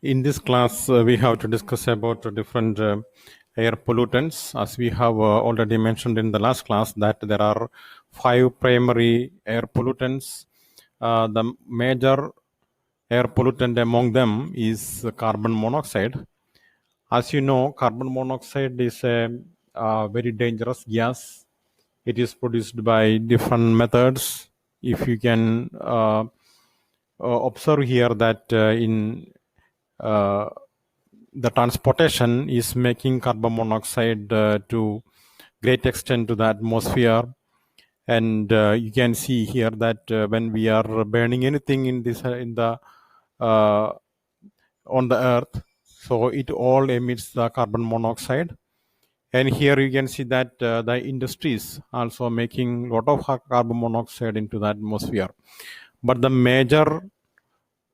In this class, we have to discuss about different air pollutants. As we have already mentioned in the last class, that there are 5 primary air pollutants. The major air pollutant among them is carbon monoxide. As you know, carbon monoxide is a very dangerous gas. It is produced by different methods. If you can observe here that in uh, the transportation is making carbon monoxide to great extent to the atmosphere, and you can see here that when we are burning anything in this in the uh, on the earth, so it all emits the carbon monoxide. And here you can see that the industries also making lot of carbon monoxide into the atmosphere. But the major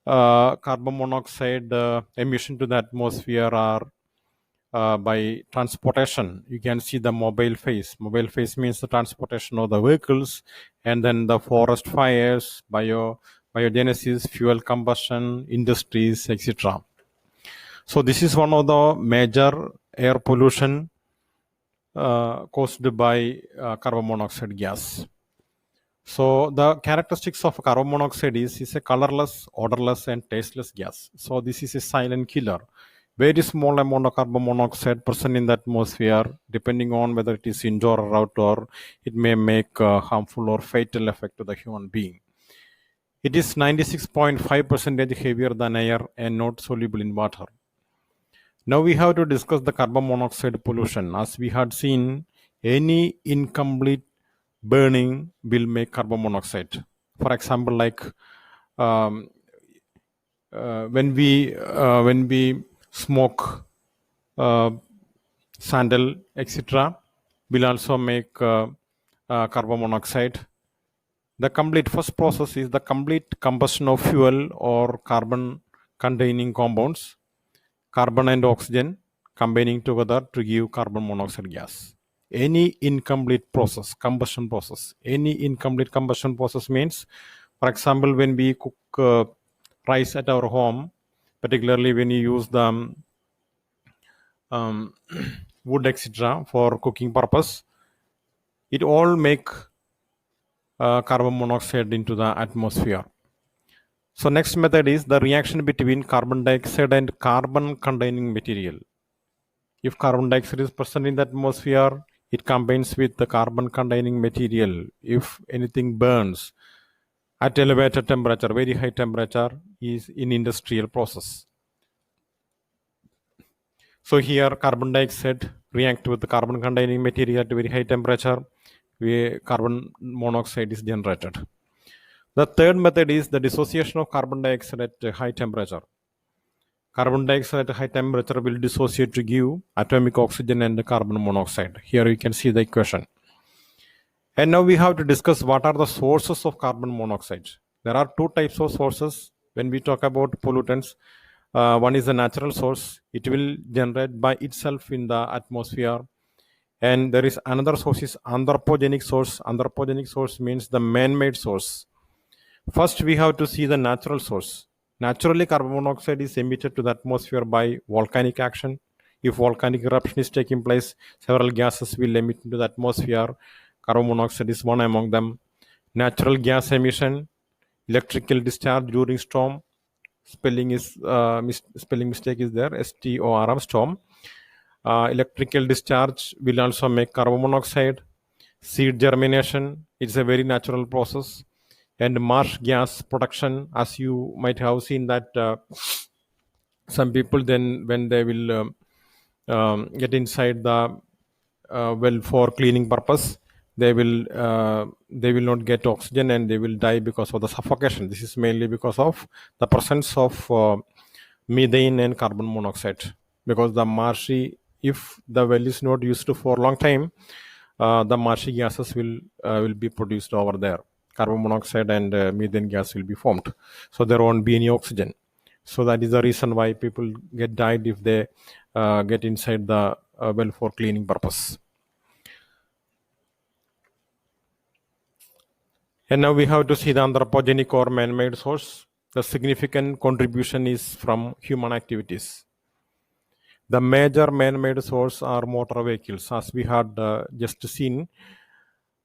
carbon monoxide emission to the atmosphere are by transportation. You can see the mobile phase. Mobile phase means the transportation of the vehicles, and then the forest fires, biogenesis, fuel combustion, industries, etc. So this is one of the major air pollution caused by carbon monoxide gas. So the characteristics of carbon monoxide is a colorless, odorless, and tasteless gas. So this is a silent killer. Very small amount of carbon monoxide present in the atmosphere, depending on whether it is indoor or outdoor, it may make harmful or fatal effect to the human being. It is 96.5% heavier than air and not soluble in water. Now we have to discuss the carbon monoxide pollution. As we had seen, any incomplete burning will make carbon monoxide. For example, like um, when we smoke uh, sandal, etc., will also make carbon monoxide. The complete first process is the complete combustion of fuel or carbon containing compounds, carbon and oxygen combining together to give carbon monoxide gas. Any incomplete process, combustion process, any incomplete combustion process means, for example, when we cook rice at our home, particularly when you use the um, wood, etc., for cooking purpose, it all make carbon monoxide into the atmosphere. So next method is the reaction between carbon dioxide and carbon containing material. If carbon dioxide is present in the atmosphere, it combines with the carbon containing material. If anything burns at elevated temperature, very high temperature, is in industrial process. So here carbon dioxide react with the carbon containing material at very high temperature, where carbon monoxide is generated. The third method is the dissociation of carbon dioxide at high temperature. Carbon dioxide at high temperature will dissociate to give atomic oxygen and carbon monoxide. Here you can see the equation. And now we have to discuss what are the sources of carbon monoxide. There are two types of sources when we talk about pollutants. One is the natural source. It will generate by itself in the atmosphere. And there is another source is anthropogenic source. Anthropogenic source means the man-made source. First, we have to see the natural source. Naturally, carbon monoxide is emitted to the atmosphere by volcanic action. If volcanic eruption is taking place, several gases will emit into the atmosphere. Carbon monoxide is one among them. Natural gas emission, electrical discharge during storm. Spelling mistake is there. STORM, storm. Electrical discharge will also make carbon monoxide. Seed germination, it's a very natural process. And marsh gas production, as you might have seen that some people then when they will get inside the well for cleaning purpose, they will not get oxygen and they will die because of the suffocation. This is mainly because of the presence of methane and carbon monoxide, because the marshy, if the well is not used for a long time, the marshy gases will be produced over there. Carbon monoxide and methane gas will be formed, so there won't be any oxygen. So that is the reason why people get died if they get inside the well for cleaning purpose. And now we have to see the anthropogenic or man-made source. the significant contribution is from human activities. The major man-made source are motor vehicles. As we had just seen,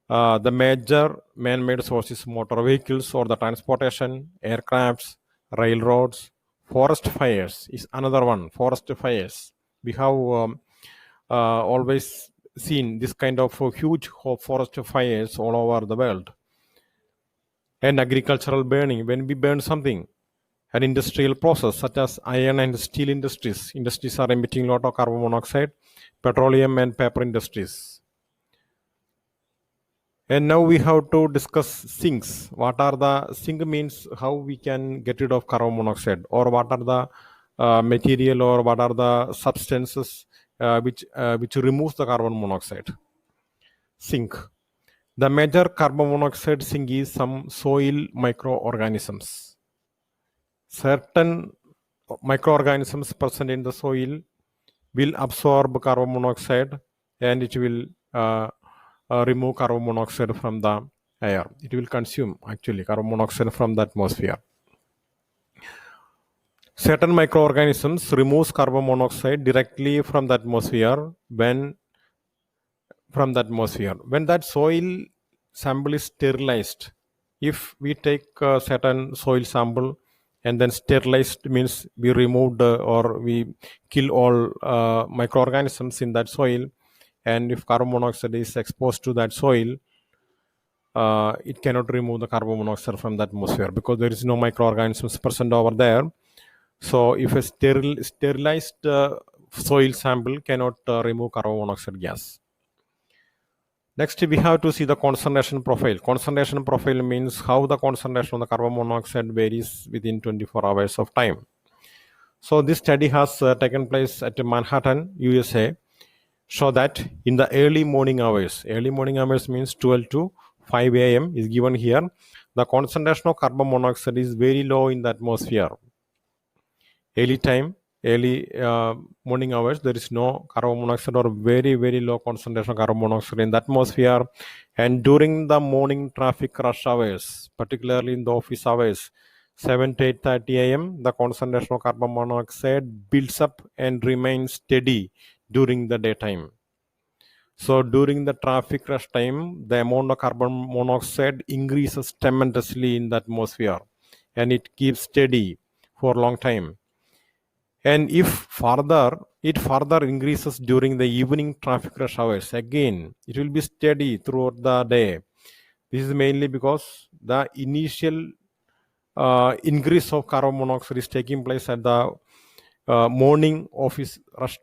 the major man-made source is motor vehicles or the transportation, aircrafts, railroads. Forest fires is another one. Forest fires. We have always seen this kind of huge forest fires all over the world. And agricultural burning, when we burn something, an industrial process such as iron and steel industries are emitting a lot of carbon monoxide, petroleum and paper industries. And now we have to discuss sinks. What are the sink means how we can get rid of carbon monoxide, or what are the material or what are the substances which removes the carbon monoxide. Sink. The major carbon monoxide sink is some soil microorganisms. Certain microorganisms present in the soil will absorb carbon monoxide and it will remove carbon monoxide from the air. It will consume actually carbon monoxide from the atmosphere. Certain microorganisms removes carbon monoxide directly from the atmosphere when that soil sample is sterilized. If we take a certain soil sample and then sterilized means we removed or we kill all microorganisms in that soil, and if carbon monoxide is exposed to that soil, it cannot remove the carbon monoxide from the atmosphere because there is no microorganisms present over there. So if a sterilized soil sample cannot remove carbon monoxide gas. Next, we have to see the concentration profile. Concentration profile means how the concentration of the carbon monoxide varies within 24 hours of time. So this study has taken place at Manhattan, USA, show that in the early morning hours means 12 to 5 a.m. is given here. The concentration of carbon monoxide is very low in the atmosphere. Early morning hours, there is no carbon monoxide or very, very low concentration of carbon monoxide in the atmosphere. And during the morning traffic rush hours, particularly in the office hours, 7 to 8:30 a.m., the concentration of carbon monoxide builds up and remains steady during the daytime. So during the traffic rush time, the amount of carbon monoxide increases tremendously in the atmosphere and it keeps steady for a long time. And if it further increases during the evening traffic rush hours, again, it will be steady throughout the day. This is mainly because the initial increase of carbon monoxide is taking place at the morning office rush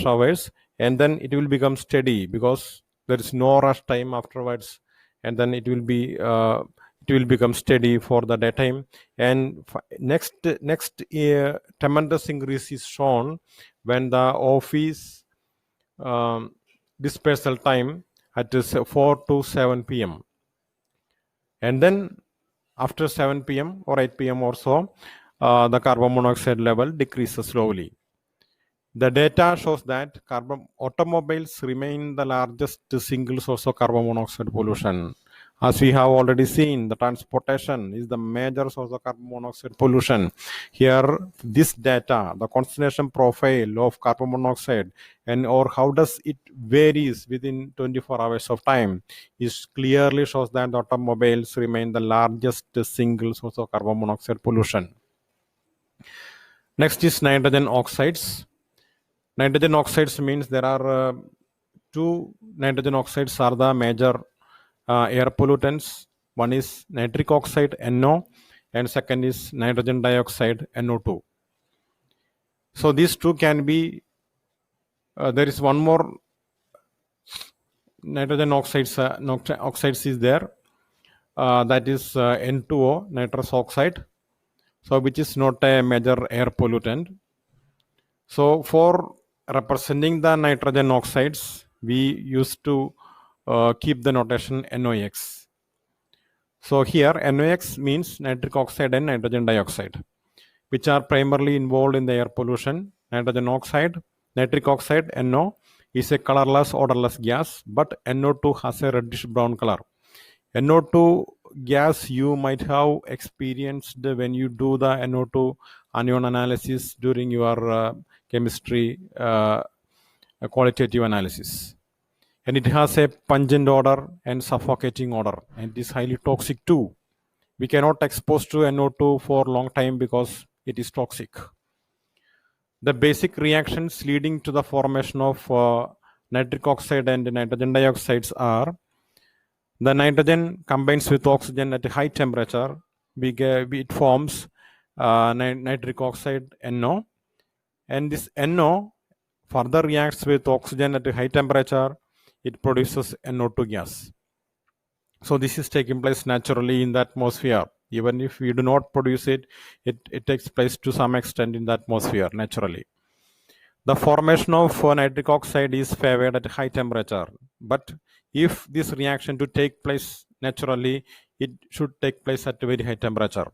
hours, and then it will become steady because there is no rush time afterwards, and then it will become steady for the daytime. And next tremendous increase is shown when the office dispersal time at 4 to 7 p.m. and then after 7 p.m. or 8 p.m. or so, the carbon monoxide level decreases slowly. The data shows that automobiles remain the largest single source of carbon monoxide pollution. As we have already seen, the transportation is the major source of carbon monoxide pollution. Here, this data, the concentration profile of carbon monoxide or how does it varies within 24 hours of time is clearly shows that automobiles remain the largest single source of carbon monoxide pollution. Next is nitrogen oxides. Nitrogen oxides means there are two nitrogen oxides are the major air pollutants. One is nitric oxide, NO, and second is nitrogen dioxide, NO2. So these two can be, there is one more nitrogen oxides is there, that is N2O, nitrous oxide, so which is not a major air pollutant. So for representing the nitrogen oxides, we used to keep the notation NOx. So here NOx means nitric oxide and nitrogen dioxide, which are primarily involved in the air pollution. Nitrogen oxide, nitric oxide, NO, is a colorless, odorless gas, but NO2 has a reddish brown color. NO2 gas you might have experienced when you do the NO2 anion analysis during your chemistry qualitative analysis. And it has a pungent odor and suffocating odor, and it is highly toxic too. We cannot expose to NO2 for a long time because it is toxic. The basic reactions leading to the formation of nitric oxide and nitrogen dioxides are: the nitrogen combines with oxygen at a high temperature. It forms nitric oxide NO, and this NO further reacts with oxygen at a high temperature. It produces NO2 gas. So this is taking place naturally in the atmosphere. Even if we do not produce it, it takes place to some extent in the atmosphere naturally. The formation of nitric oxide is favored at high temperature, but if this reaction to take place naturally, it should take place at a very high temperature.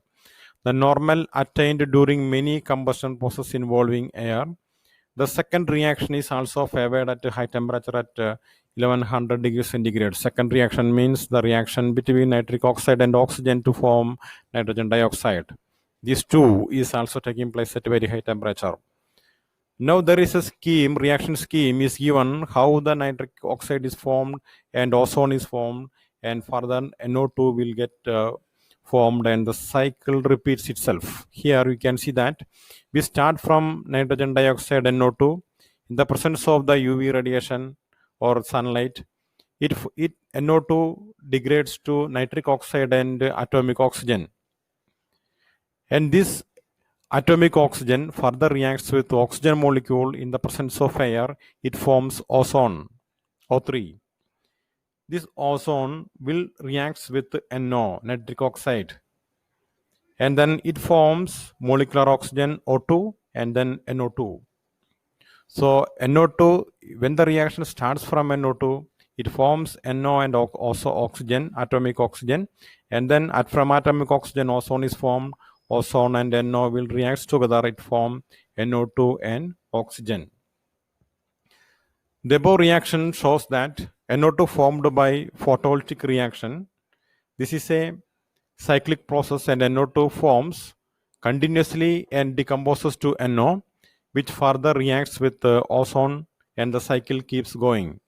The normal attained during many combustion processes involving air. The second reaction is also favored at a high temperature at 1100 degrees centigrade. Second reaction means the reaction between nitric oxide and oxygen to form nitrogen dioxide. This too is also taking place at a very high temperature. Now there is a reaction scheme is given how the nitric oxide is formed and ozone is formed, and further NO2 will get formed, and the cycle repeats itself. Here you can see that we start from nitrogen dioxide NO2 in the presence of the UV radiation or sunlight. It NO2 degrades to nitric oxide and atomic oxygen, and this atomic oxygen further reacts with oxygen molecule in the presence of air. It forms ozone, O3. This ozone will reacts with NO, nitric oxide, and then it forms molecular oxygen, O2, and then NO2. So NO2, when the reaction starts from NO2, it forms NO and also oxygen, atomic oxygen, and then from atomic oxygen ozone is formed. Ozone and NO will react together, it form NO2 and oxygen. The above reaction shows that NO2 formed by photovoltaic reaction. This is a cyclic process, and NO2 forms continuously and decomposes to NO, which further reacts with ozone, and the cycle keeps going.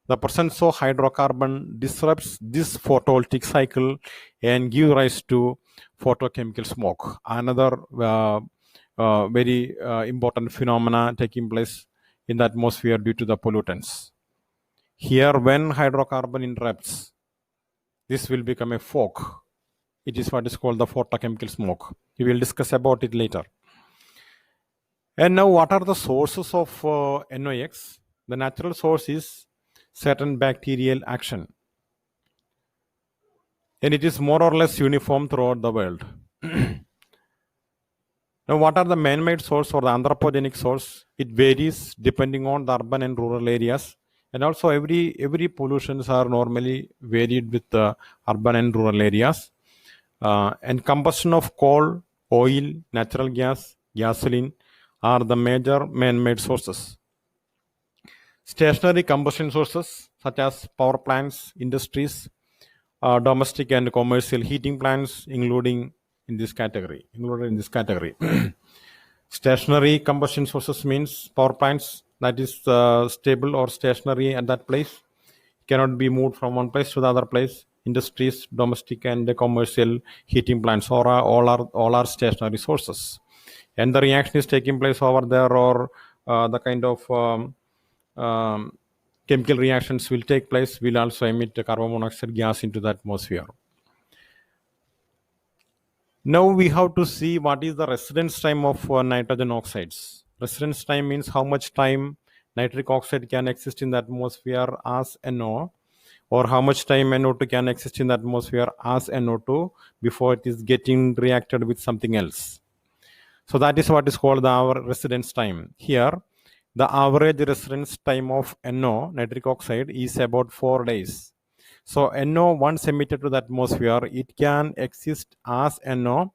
The presence of hydrocarbon disrupts this photovoltaic cycle and gives rise to photochemical smoke, another very important phenomena taking place in the atmosphere due to the pollutants. Here, when hydrocarbon interrupts, this will become a fog. It is what is called the photochemical smoke. We will discuss about it later. And now, what are the sources of NOx? The natural source is certain bacterial action, and it is more or less uniform throughout the world. Now, what are the man-made source or the anthropogenic source? It varies depending on the urban and rural areas, and also every pollutions are normally varied with the urban and rural areas. And combustion of coal, oil, natural gas, gasoline are the major man-made sources. Stationary combustion sources such as power plants, industries, domestic and commercial heating plants, included in this category. Stationary combustion sources means power plants that is stable or stationary at that place, cannot be moved from one place to the other place. Industries, domestic and commercial heating plants, all are stationary sources, and the reaction is taking place over there, or the kind of chemical reactions will take place, will also emit carbon monoxide gas into the atmosphere. Now we have to see what is the residence time of nitrogen oxides. Residence time means how much time nitric oxide can exist in the atmosphere as NO, or how much time NO2 can exist in the atmosphere as NO2 before it is getting reacted with something else. So that is what is called our residence time. Here, the average residence time of NO, nitric oxide, is about 4 days. So NO, once emitted to the atmosphere, it can exist as NO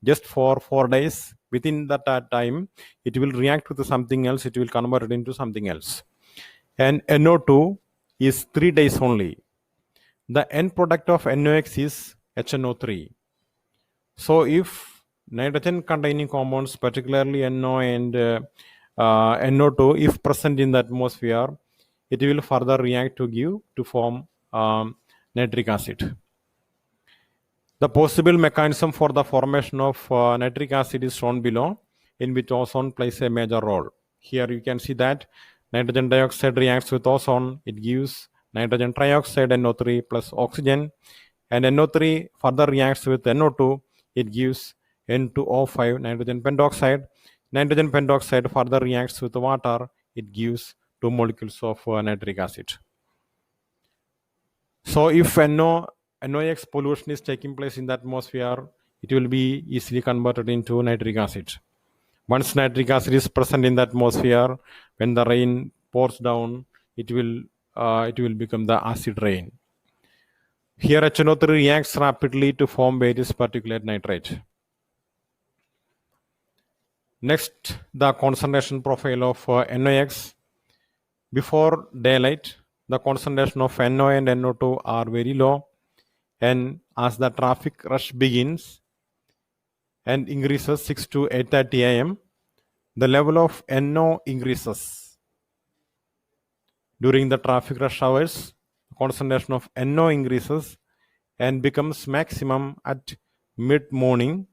just for 4 days. Within that time, it will react with something else, it will convert it into something else. And NO2 is 3 days only. The end product of NOx is HNO3. So if nitrogen containing compounds, particularly NO and NO2, if present in the atmosphere, it will further react to form nitric acid. The possible mechanism for the formation of nitric acid is shown below, in which ozone plays a major role. Here you can see that nitrogen dioxide reacts with ozone. It gives nitrogen trioxide NO3 plus oxygen, and NO3 further reacts with NO2. It gives N2O5 nitrogen pentoxide. Nitrogen pentoxide further reacts with water. It gives 2 molecules of nitric acid. So if NOx pollution is taking place in the atmosphere, it will be easily converted into nitric acid. Once nitric acid is present in the atmosphere, when the rain pours down, it will become the acid rain. Here HNO3 reacts rapidly to form various particulate nitrate. Next, the concentration profile of NOx. Before daylight, the concentration of NO and NO2 are very low, and as the traffic rush begins and increases 6 to 8:30 am, the level of NO increases. During the traffic rush hours, the concentration of NO increases and becomes maximum at mid-morning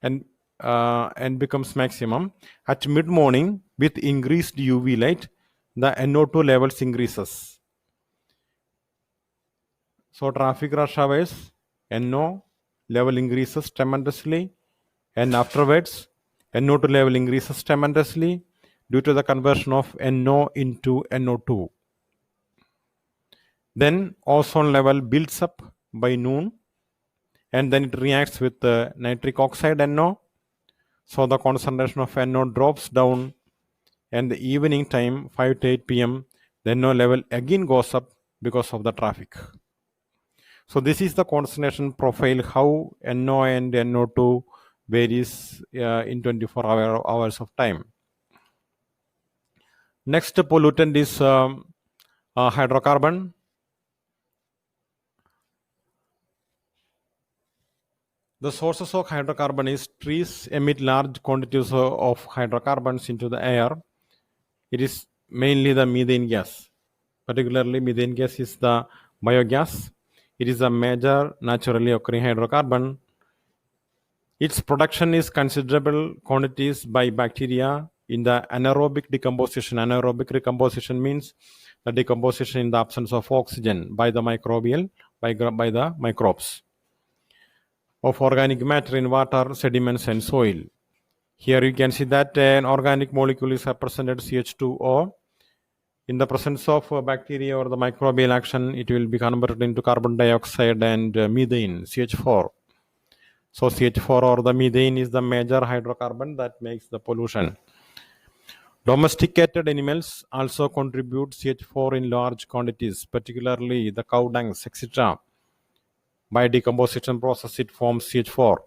and becomes maximum at mid-morning. With increased UV light, the NO2 levels increases. So traffic rush hours, NO level increases tremendously, and afterwards NO2 level increases tremendously due to the conversion of NO into NO2. Then ozone level builds up by noon, and then it reacts with the nitric oxide NO. So the concentration of NO drops down, and the evening time 5 to 8 p.m. the NO level again goes up because of the traffic. So this is the concentration profile, how NO and NO2 varies in 24 hours of time. Next pollutant is hydrocarbon. The sources of hydrocarbon is trees emit large quantities of hydrocarbons into the air. It is mainly the methane gas. Particularly methane gas is the biogas. It is a major naturally occurring hydrocarbon. Its production is considerable quantities by bacteria in the anaerobic decomposition. Anaerobic decomposition means the decomposition in the absence of oxygen by the microbes of organic matter in water, sediments, and soil. Here you can see that an organic molecule is represented CH2O. In the presence of bacteria or the microbial action, it will be converted into carbon dioxide and methane, CH4. So CH4 or the methane is the major hydrocarbon that makes the pollution. Domesticated animals also contribute CH4 in large quantities, particularly the cow dungs, etc. By decomposition process, it forms CH4.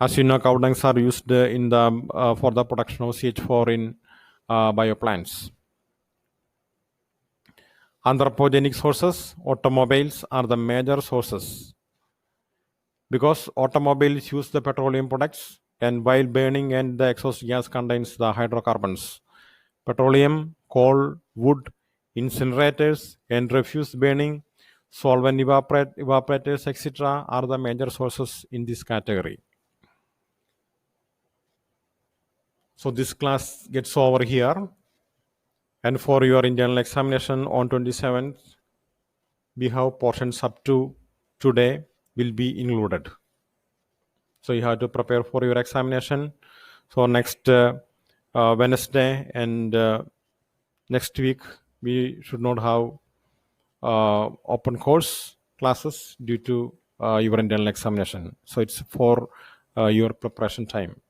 As you know, cow dungs are used for the production of CH4 in bioplants. Anthropogenic sources, automobiles are the major sources, because automobiles use the petroleum products, and while burning and the exhaust gas contains the hydrocarbons. Petroleum, coal, wood, incinerators, and refuse burning, solvent evaporators, etc. are the major sources in this category. So this class gets over here, and for your internal examination on 27th, we have portions up to today will be included. So you have to prepare for your examination. So next Wednesday and next week we should not have open course classes due to your internal examination. So it's for your preparation time.